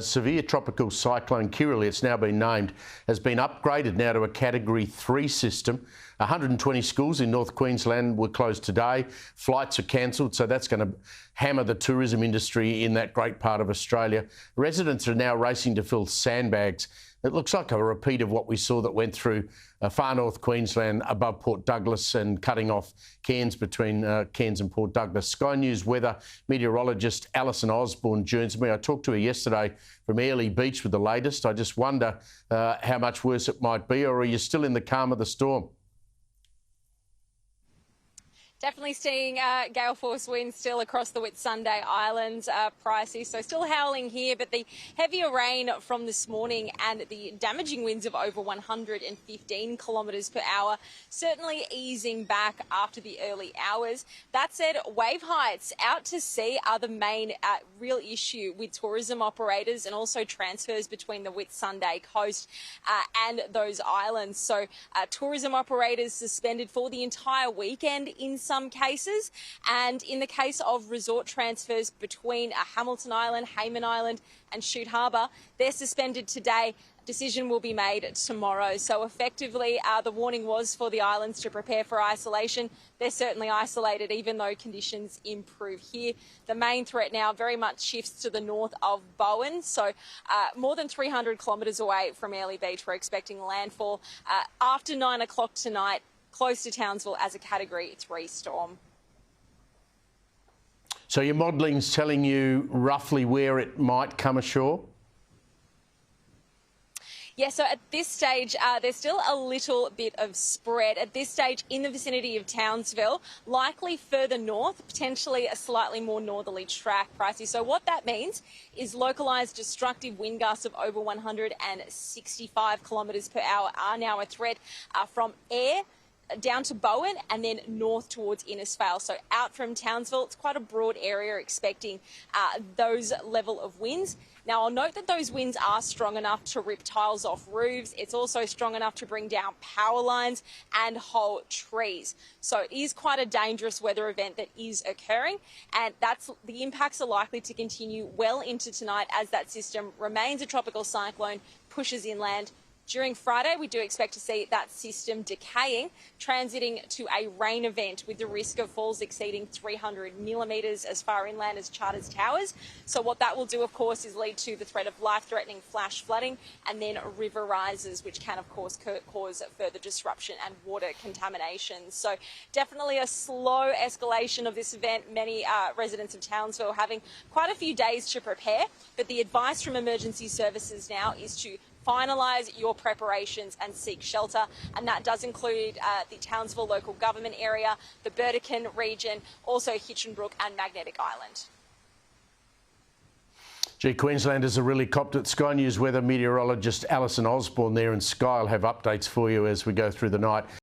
Severe Tropical Cyclone Kirrily, it's now been named, has been upgraded now to a Category 3 system. 120 schools in North Queensland were closed today. Flights are cancelled, so that's going to hammer the tourism industry in that great part of Australia. Residents are now racing to fill sandbags. It looks like a repeat of what we saw that went through far North Queensland above Port Douglas and cutting off Cairns between Cairns and Port Douglas. Sky News weather meteorologist Alison Osborne joins me. I talked to her yesterday from Airlie Beach with the latest. I just wonder how much worse it might be, or are you still in the calm of the storm? Definitely seeing gale force winds still across the Whitsunday Islands, Pricey. So still howling here, but the heavier rain from this morning and the damaging winds of over 115 kilometres per hour certainly easing back after the early hours. That said, wave heights out to sea are the main real issue with tourism operators and also transfers between the Whitsunday coast and those islands. So tourism operators suspended for the entire weekend in some cases, and in the case of resort transfers between Hamilton Island, Hayman Island and Shute Harbour, they're suspended today. Decision will be made tomorrow. So effectively, the warning was for the islands to prepare for isolation. They're certainly isolated, even though conditions improve here. The main threat now very much shifts to the north of Bowen. So more than 300 kilometres away from Airlie Beach, we're expecting landfall after 9 o'clock tonight, close to Townsville as a Category 3 storm. So your modelling's telling you roughly where it might come ashore? Yeah, so at this stage, there's still a little bit of spread. At this stage, in the vicinity of Townsville, likely further north, potentially a slightly more northerly track, Pricey. So what that means is localised destructive wind gusts of over 165 kilometres per hour are now a threat from air down to Bowen and then north towards Innisfail. So out from Townsville, it's quite a broad area expecting those level of winds. Now, I'll note that those winds are strong enough to rip tiles off roofs. It's also strong enough to bring down power lines and whole trees. So it is quite a dangerous weather event that is occurring, and the impacts are likely to continue well into tonight as that system remains a tropical cyclone, pushes inland. During Friday, we do expect to see that system decaying, transiting to a rain event with the risk of falls exceeding 300 millimetres as far inland as Charters Towers. So what that will do, of course, is lead to the threat of life-threatening flash flooding and then river rises, which can, of course, cause further disruption and water contamination. So definitely a slow escalation of this event. Many residents of Townsville having quite a few days to prepare, but the advice from emergency services now is to finalise your preparations and seek shelter, and that does include the Townsville local government area, the Burdekin region, also Hitchinbrook and Magnetic Island. Gee, Queenslanders are really copped it. Sky News weather meteorologist Alison Osborne there in Sky will have updates for you as we go through the night.